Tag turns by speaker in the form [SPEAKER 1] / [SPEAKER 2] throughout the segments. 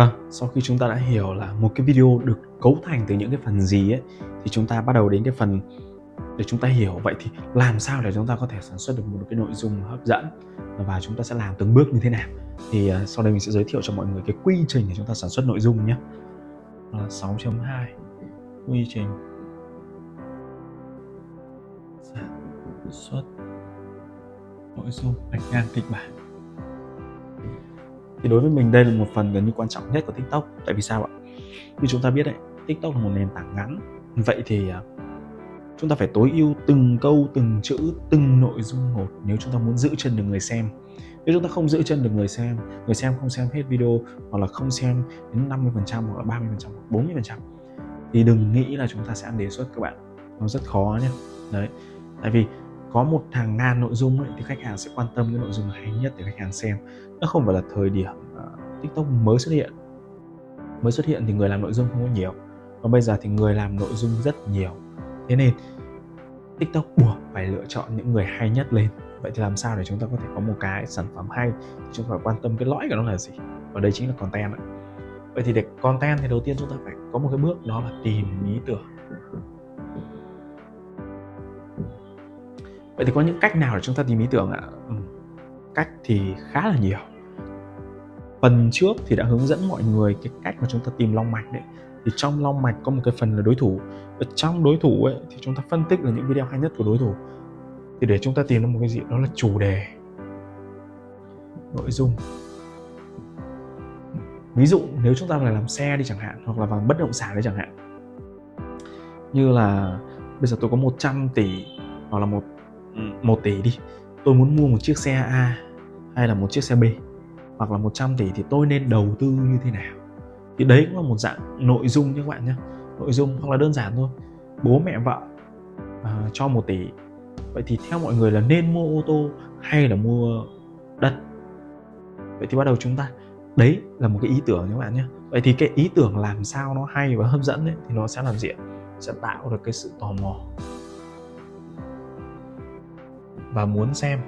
[SPEAKER 1] Vâng, sau khi chúng ta đã hiểu là một cái video được cấu thành từ những cái phần gì ấy, thì chúng ta bắt đầu đến cái phần để chúng ta hiểu vậy thì làm sao để chúng ta có thể sản xuất được một cái nội dung hấp dẫn và chúng ta sẽ làm từng bước như thế nào. Thì sau đây mình sẽ giới thiệu cho mọi người cái quy trình để chúng ta sản xuất nội dung nhé. 6.2 quy trình sản xuất nội dung gạch ngang kịch bản. Thì đối với mình đây là một phần gần như quan trọng nhất của TikTok. Tại vì sao ạ? Như chúng ta biết đấy, TikTok là một nền tảng ngắn. Vậy thì chúng ta phải tối ưu từng câu, từng chữ, từng nội dung một nếu chúng ta muốn giữ chân được người xem. Nếu chúng ta không giữ chân được người xem không xem hết video, hoặc là không xem đến 50% hoặc là 30% hoặc 40%, thì đừng nghĩ là chúng ta sẽ ăn đề xuất các bạn. Nó rất khó nhé. Đấy. Tại vì có một hàng ngàn nội dung ấy, thì khách hàng sẽ quan tâm cái nội dung hay nhất để khách hàng xem. Nó không phải là thời điểm TikTok mới xuất hiện. Mới xuất hiện thì người làm nội dung không có nhiều, còn bây giờ thì người làm nội dung rất nhiều. Thế nên TikTok buộc phải lựa chọn những người hay nhất lên. Vậy thì làm sao để chúng ta có thể có một cái sản phẩm hay thì chúng ta phải quan tâm cái lõi của nó là gì, và đây chính là content ấy. Vậy thì để content thì đầu tiên chúng ta phải có một cái bước, đó là tìm ý tưởng. Vậy thì có những cách nào để chúng ta tìm ý tưởng ạ? Cách thì khá là nhiều. Phần trước thì đã hướng dẫn mọi người cái cách mà chúng ta tìm long mạch đấy. Thì trong long mạch có một cái phần là đối thủ. Ở trong đối thủ ấy thì chúng ta phân tích là những video hay nhất của đối thủ. Thì để chúng ta tìm ra một cái gì đó là chủ đề, nội dung. Ví dụ nếu chúng ta là làm xe đi chẳng hạn, hoặc là vào bất động sản đấy chẳng hạn. Như là bây giờ tôi có 100 tỷ hoặc là 1 tỷ đi. Tôi muốn mua một chiếc xe A hay là một chiếc xe B, hoặc là 100 tỷ thì tôi nên đầu tư như thế nào. Thì đấy cũng là một dạng nội dung nhé các bạn nhé. Nội dung, hoặc là đơn giản thôi, bố mẹ vợ cho 1 tỷ. Vậy thì theo mọi người là nên mua ô tô hay là mua đất? Vậy thì bắt đầu chúng ta, đấy là một cái ý tưởng các bạn nhé. Vậy thì cái ý tưởng làm sao nó hay và hấp dẫn ấy, thì nó sẽ làm gì? Sẽ tạo được cái sự tò mò và muốn xem.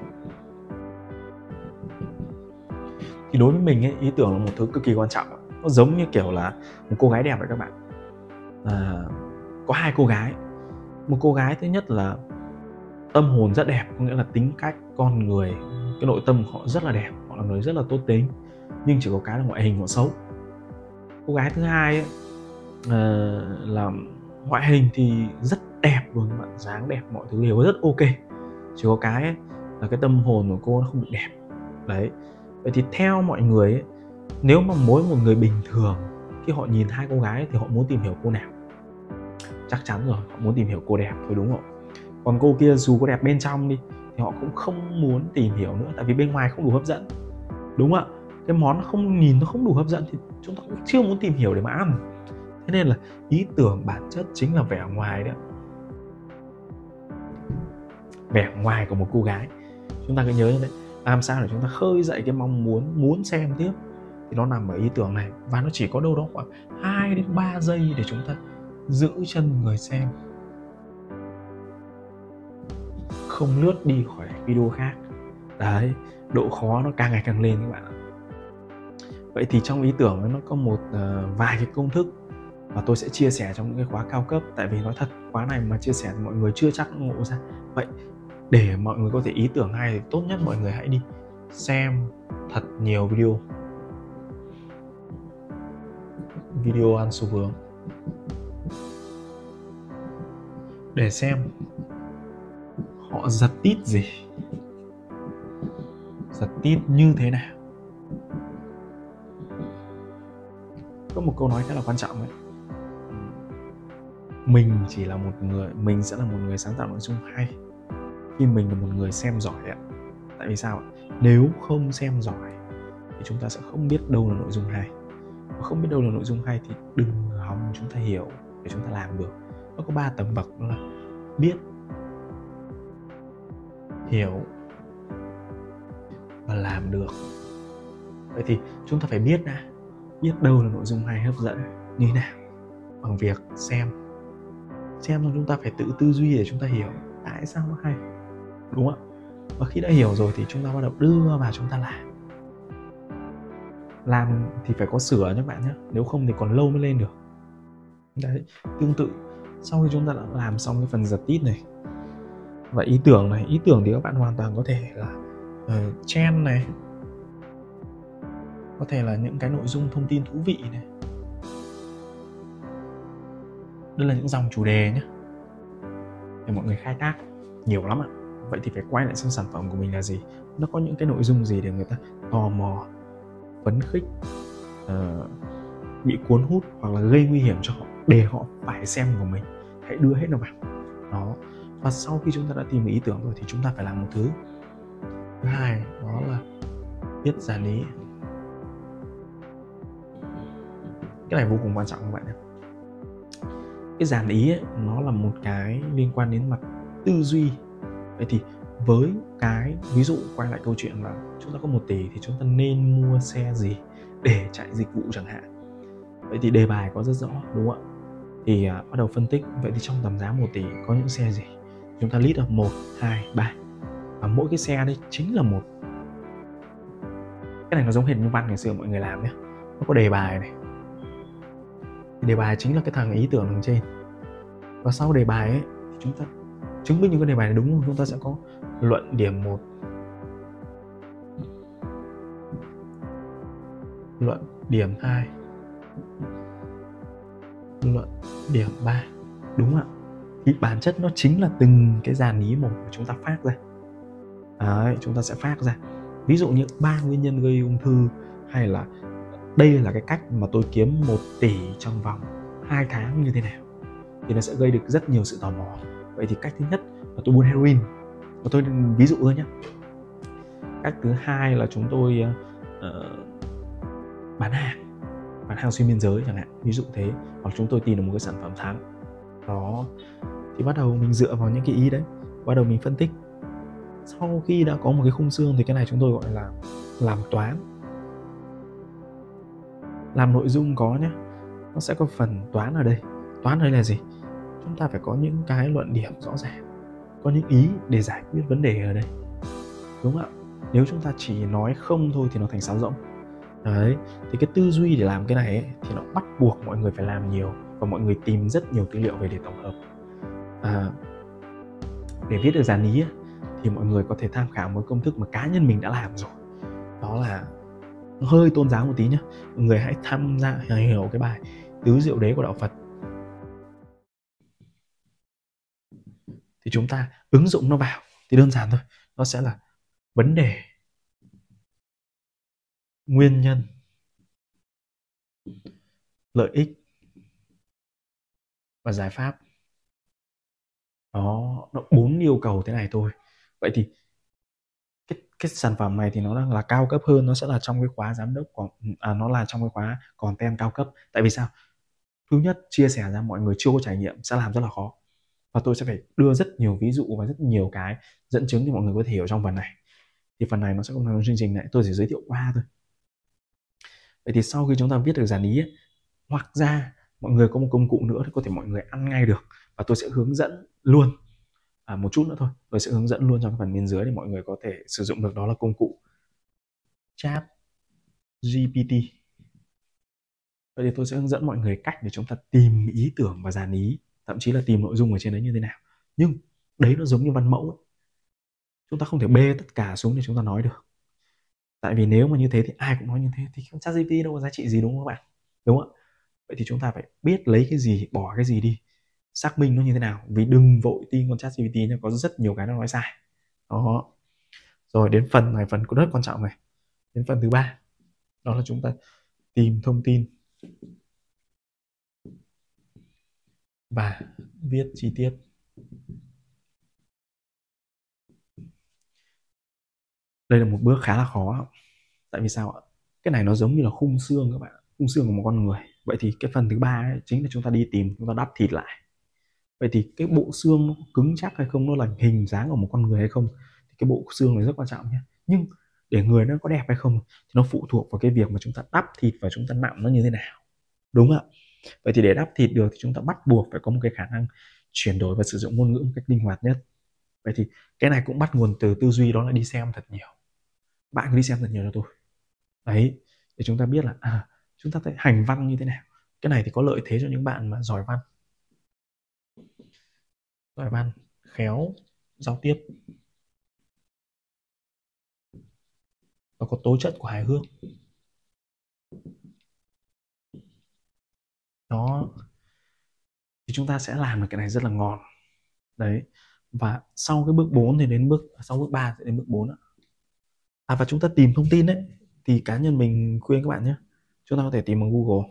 [SPEAKER 1] Thì đối với mình ấy, ý tưởng là một thứ cực kỳ quan trọng. Nó giống như kiểu là một cô gái đẹp vậy các bạn. Có hai cô gái. Một cô gái thứ nhất là tâm hồn rất đẹp, có nghĩa là tính cách, con người, cái nội tâm của họ rất là đẹp, họ là người rất là tốt tính, nhưng chỉ có cái là ngoại hình họ xấu. Cô gái thứ hai ấy, là ngoại hình thì rất đẹp luôn các bạn, dáng đẹp, mọi thứ đều rất ok, chỉ có cái ấy, là cái tâm hồn của cô nó không được đẹp. Đấy. Vậy thì theo mọi người ấy, nếu mà mỗi một người bình thường khi họ nhìn hai cô gái ấy, thì họ muốn tìm hiểu cô nào? Chắc chắn rồi, họ muốn tìm hiểu cô đẹp thôi, đúng không? Còn cô kia dù có đẹp bên trong đi thì họ cũng không muốn tìm hiểu nữa, tại vì bên ngoài không đủ hấp dẫn, đúng không ạ? Cái món nó không, nhìn nó không đủ hấp dẫn thì chúng ta cũng chưa muốn tìm hiểu để mà ăn. Thế nên là ý tưởng bản chất chính là vẻ ngoài đấy. Vẻ ngoài của một cô gái. Chúng ta cứ nhớ như đấy. Làm sao để chúng ta khơi dậy cái mong muốn xem tiếp thì nó nằm ở ý tưởng này. Và nó chỉ có đâu đó khoảng 2 đến 3 giây để chúng ta giữ chân người xem, không lướt đi khỏi video khác. Đấy, độ khó nó càng ngày càng lên các bạn ạ. Vậy thì trong ý tưởng nó có một vài cái công thức và tôi sẽ chia sẻ trong những cái khóa cao cấp. Tại vì nói thật, khóa này mà chia sẻ thì mọi người chưa chắc ngộ ra. Vậy để mọi người có thể ý tưởng hay thì tốt nhất mọi người hãy đi xem thật nhiều video ăn xu hướng để xem họ giật tít gì, giật tít như thế nào. Có một câu nói khá là quan trọng ấy, mình sẽ là một người sáng tạo nội dung hay khi mình là một người xem giỏi ạ. Tại vì sao ạ? Nếu không xem giỏi thì chúng ta sẽ không biết đâu là nội dung hay. Và không biết đâu là nội dung hay thì đừng hòng chúng ta hiểu để chúng ta làm được. Nó có 3 tầng bậc, đó là biết, hiểu và làm được. Vậy thì chúng ta phải biết đâu là nội dung hay hấp dẫn như thế nào bằng việc xem xong chúng ta phải tự tư duy để chúng ta hiểu tại sao nó hay, đúng không ạ? Và khi đã hiểu rồi thì chúng ta bắt đầu đưa vào chúng ta làm. làm thì phải có sửa nhé các bạn nhé, nếu không thì còn lâu mới lên được. Đấy, tương tự sau khi chúng ta đã làm xong cái phần giật tít này và ý tưởng thì các bạn hoàn toàn có thể là trend này, có thể là những cái nội dung thông tin thú vị này. Đây là những dòng chủ đề nhé, để mọi người khai thác nhiều lắm ạ. Vậy thì phải quay lại xem sản phẩm của mình là gì, nó có những cái nội dung gì để người ta tò mò, phấn khích, bị cuốn hút hoặc là gây nguy hiểm cho họ để họ phải xem của mình. Hãy đưa hết nó vào đó. Và sau khi chúng ta đã tìm ý tưởng rồi thì chúng ta phải làm một thứ hai, đó là viết dàn ý. Cái này vô cùng quan trọng các bạn nhé. Cái dàn ý ấy, nó là một cái liên quan đến mặt tư duy. Vậy thì với cái ví dụ quay lại câu chuyện là chúng ta có 1 tỷ thì chúng ta nên mua xe gì để chạy dịch vụ chẳng hạn. Vậy thì đề bài có rất rõ, đúng không ạ? Thì bắt đầu phân tích. Vậy thì trong tầm giá 1 tỷ có những xe gì? Chúng ta list là 1, 2, 3. Và mỗi cái xe đây chính là một. Cái này nó giống hệt như văn ngày xưa mọi người làm nhé. Nó có đề bài này. Thì đề bài chính là cái thằng ý tưởng đằng trên. Và sau đề bài ấy thì chúng ta chứng minh những cái đề bài này đúng không? Chúng ta sẽ có luận điểm 1, luận điểm 2, luận điểm 3. Đúng ạ. Thì bản chất nó chính là từng cái dàn ý một mà chúng ta phát ra. Đấy, chúng ta sẽ phát ra. Ví dụ như 3 nguyên nhân gây ung thư, hay là đây là cái cách mà tôi kiếm 1 tỷ trong vòng 2 tháng như thế nào, thì nó sẽ gây được rất nhiều sự tò mò. Vậy thì cách thứ nhất là tôi buôn heroin, và tôi ví dụ thôi nhé. Cách thứ hai là chúng tôi bán hàng xuyên biên giới chẳng hạn, ví dụ thế. Hoặc chúng tôi tìm được một cái sản phẩm thắng đó, thì bắt đầu mình dựa vào những cái ý đấy, bắt đầu mình phân tích. Sau khi đã có một cái khung xương thì cái này chúng tôi gọi là làm toán. Làm nội dung có nhé, nó sẽ có phần toán ở đây. Toán ở đây là gì? Chúng ta phải có những cái luận điểm rõ ràng, có những ý để giải quyết vấn đề ở đây, đúng không ạ? Nếu chúng ta chỉ nói không thôi thì nó thành sáo rỗng. Đấy, thì cái tư duy để làm cái này ấy, thì nó bắt buộc mọi người phải làm nhiều, và mọi người tìm rất nhiều tư liệu về để tổng hợp. Để viết được dàn ý ấy, thì mọi người có thể tham khảo một công thức mà cá nhân mình đã làm rồi. Đó là hơi tôn giáo một tí nhé. Mọi người hãy tham gia hiểu cái bài Tứ Diệu Đế của Đạo Phật, thì chúng ta ứng dụng nó vào thì đơn giản thôi. Nó sẽ là vấn đề, nguyên nhân, lợi ích và giải pháp. Đó, nó 4 yêu cầu thế này thôi. Vậy thì cái sản phẩm này thì nó đang là cao cấp hơn, nó sẽ là trong cái khóa giám đốc, nó là trong cái khóa content cao cấp. Tại vì sao? Thứ nhất, chia sẻ ra mọi người chưa có trải nghiệm sẽ làm rất là khó, và tôi sẽ phải đưa rất nhiều ví dụ và rất nhiều cái dẫn chứng để mọi người có thể hiểu trong phần này. Thì phần này nó sẽ không nằm trong chương trình này, tôi chỉ giới thiệu qua thôi. Vậy thì sau khi chúng ta viết được dàn ý ấy, hoặc ra mọi người có một công cụ nữa thì có thể mọi người ăn ngay được, và tôi sẽ hướng dẫn luôn một chút nữa thôi. Tôi sẽ hướng dẫn luôn trong phần bên dưới để mọi người có thể sử dụng được, đó là công cụ Chat GPT. Vậy thì tôi sẽ hướng dẫn mọi người cách để chúng ta tìm ý tưởng và dàn ý, thậm chí là tìm nội dung ở trên đấy như thế nào. Nhưng đấy nó giống như văn mẫu ấy. Chúng ta không thể bê tất cả xuống để chúng ta nói được. Tại vì nếu mà như thế thì ai cũng nói như thế thì ChatGPT đâu có giá trị gì, đúng không các bạn? Đúng không ạ? Vậy thì chúng ta phải biết lấy cái gì, bỏ cái gì đi, xác minh nó như thế nào. Vì đừng vội tin con ChatGPT nhé, có rất nhiều cái nó nói sai. Đó. Rồi đến phần này, phần cũng rất quan trọng này. Đến phần thứ 3, đó là chúng ta tìm thông tin và viết chi tiết. Đây là một bước khá là khó. Tại vì sao ạ? Cái này nó giống như là khung xương các bạn, khung xương của một con người. Vậy thì cái phần thứ 3 ấy, chính là chúng ta đi tìm, chúng ta đắp thịt lại. Vậy thì cái bộ xương nó cứng chắc hay không, nó là hình dáng của một con người hay không, thì cái bộ xương này rất quan trọng nhé. Nhưng để người nó có đẹp hay không thì nó phụ thuộc vào cái việc mà chúng ta đắp thịt và chúng ta nặn nó như thế nào, đúng không ạ? Vậy thì để đắp thịt được thì chúng ta bắt buộc phải có một cái khả năng chuyển đổi và sử dụng ngôn ngữ một cách linh hoạt nhất. Vậy thì cái này cũng bắt nguồn từ tư duy, đó là đi xem thật nhiều. Bạn cứ đi xem thật nhiều cho tôi. Đấy, để chúng ta biết là chúng ta phải hành văn như thế nào. Cái này thì có lợi thế cho những bạn mà giỏi văn, khéo giao tiếp và có tố chất của hài hước. Đó, thì chúng ta sẽ làm được cái này rất là ngon. Đấy. Và sau cái bước 4 thì sau bước 3 sẽ đến bước 4 ạ. Và chúng ta tìm thông tin đấy, thì cá nhân mình khuyên các bạn nhé, chúng ta có thể tìm bằng Google.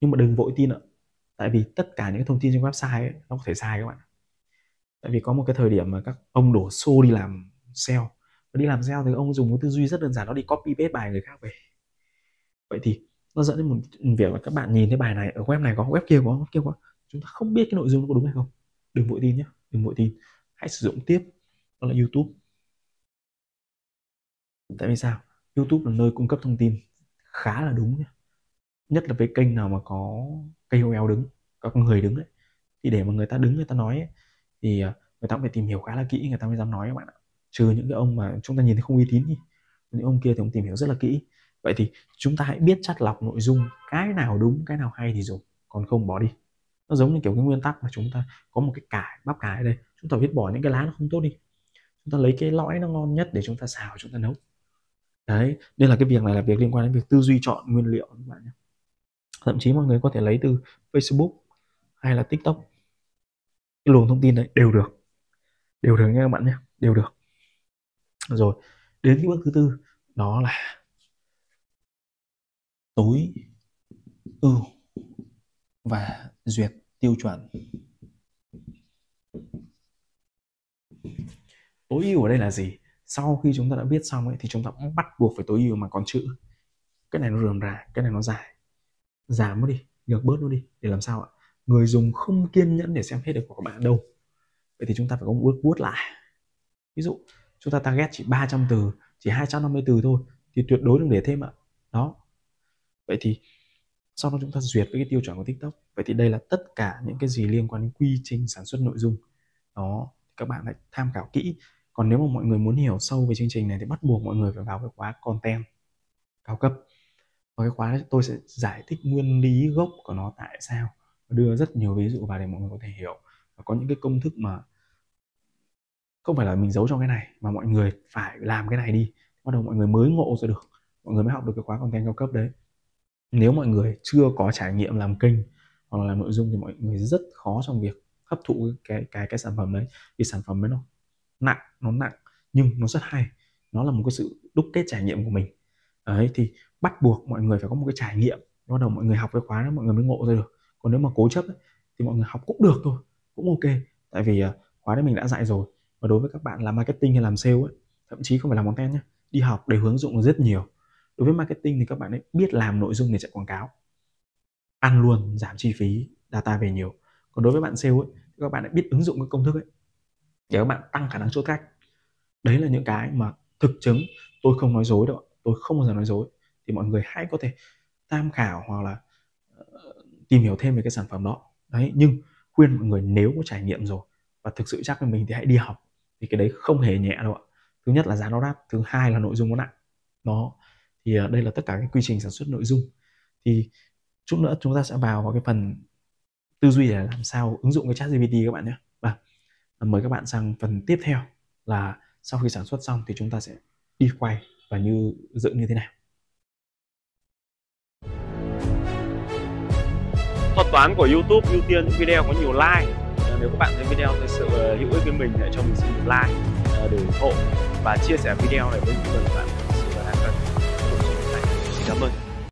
[SPEAKER 1] Nhưng mà đừng vội tin ạ. Tại vì tất cả những thông tin trên website ấy, nó có thể sai các bạn. Tại vì có một cái thời điểm mà các ông đổ xô đi làm SEO. Và đi làm SEO thì ông dùng một tư duy rất đơn giản, nó đi copy paste bài người khác về. Vậy thì nó dẫn đến một việc là các bạn nhìn thấy bài này ở web này có, web kia có, chúng ta không biết cái nội dung nó có đúng hay không. Đừng vội tin nhé, đừng vội tin. Hãy sử dụng tiếp, đó là YouTube. Tại vì sao? YouTube là nơi cung cấp thông tin khá là đúng nhé. Nhất là với kênh nào mà có KOL đứng, có người đứng ấy. Thì để mà người ta đứng người ta nói ấy, thì người ta cũng phải tìm hiểu khá là kỹ người ta mới dám nói các bạn ạ. Trừ những cái ông mà chúng ta nhìn thấy không uy tín đi, những ông kia thì ông tìm hiểu rất là kỹ. Vậy thì chúng ta hãy biết chắt lọc nội dung, cái nào đúng, cái nào hay thì dùng, còn không bỏ đi. Nó giống như kiểu cái nguyên tắc mà chúng ta có một cái cải, bắp cải ở đây, chúng ta biết bỏ những cái lá nó không tốt đi, chúng ta lấy cái lõi nó ngon nhất để chúng ta xào, chúng ta nấu. Đấy, nên là cái việc này là việc liên quan đến việc tư duy chọn nguyên liệu các bạn nhé. Thậm chí mọi người có thể lấy từ Facebook hay là TikTok, cái luồng thông tin đấy đều được nha các bạn nhé, đều được. Rồi đến cái bước thứ tư, đó là tối ưu và duyệt tiêu chuẩn. Tối ưu ở đây là gì? Sau khi chúng ta đã viết xong ấy, thì chúng ta cũng bắt buộc phải tối ưu mà còn chữ. Cái này nó rườm rà, cái này nó dài, giảm nó đi, nhược bớt nó đi, để làm sao ạ? Người dùng không kiên nhẫn để xem hết được của các bạn đâu. Vậy thì chúng ta phải có một bước vuốt lại. Ví dụ chúng ta target chỉ 300 từ, chỉ 250 từ thôi, thì tuyệt đối đừng để thêm ạ. Đó. Vậy thì sau đó chúng ta duyệt với cái tiêu chuẩn của TikTok. Vậy thì đây là tất cả những cái gì liên quan đến quy trình sản xuất nội dung. Đó, các bạn hãy tham khảo kỹ. Còn nếu mà mọi người muốn hiểu sâu về chương trình này thì bắt buộc mọi người phải vào cái khóa content cao cấp. Và cái khóa đấy tôi sẽ giải thích nguyên lý gốc của nó tại sao, đưa rất nhiều ví dụ vào để mọi người có thể hiểu. Và có những cái công thức mà không phải là mình giấu trong cái này, mà mọi người phải làm cái này đi, bắt đầu mọi người mới ngộ ra được, mọi người mới học được cái khóa content cao cấp đấy. Nếu mọi người chưa có trải nghiệm làm kênh hoặc là làm nội dung thì mọi người rất khó trong việc hấp thụ cái sản phẩm đấy. Vì sản phẩm đấy nó nặng nhưng nó rất hay, nó là một cái sự đúc kết trải nghiệm của mình đấy. Thì bắt buộc mọi người phải có một cái trải nghiệm, bắt đầu mọi người học cái khóa đó mọi người mới ngộ ra được. Còn nếu mà cố chấp ấy, thì mọi người học cũng được thôi, cũng ok. Tại vì khóa đấy mình đã dạy rồi. Và đối với các bạn làm marketing hay làm sale ấy, thậm chí không phải làm content nhé, đi học để hướng dụng rất nhiều. Đối với marketing thì các bạn ấy biết làm nội dung để chạy quảng cáo, ăn luôn, giảm chi phí, data về nhiều. Còn đối với bạn sale ấy, thì các bạn ấy biết ứng dụng cái công thức ấy để các bạn tăng khả năng chốt khách. Đấy là những cái mà thực chứng, tôi không nói dối đâu, tôi không bao giờ nói dối. Thì mọi người hãy có thể tham khảo hoặc là tìm hiểu thêm về cái sản phẩm đó. Đấy, nhưng khuyên mọi người nếu có trải nghiệm rồi và thực sự chắc với mình thì hãy đi học. Thì cái đấy không hề nhẹ đâu ạ. Thứ nhất là giá nó đắt, thứ hai là nội dung nó nặng. Đó, thì đây là tất cả cái quy trình sản xuất nội dung. Thì chút nữa chúng ta sẽ vào cái phần tư duy để làm sao ứng dụng cái ChatGPT các bạn nhé. Và mời các bạn sang phần tiếp theo là sau khi sản xuất xong thì chúng ta sẽ đi quay và dựng như thế nào. Thuật toán của YouTube ưu tiên những video có nhiều like. Nếu các bạn thấy video thực sự hữu ích với mình, hãy cho mình xin một like để ủng hộ và chia sẻ video này với những người bạn thực sự là đang cần. Xin cảm ơn.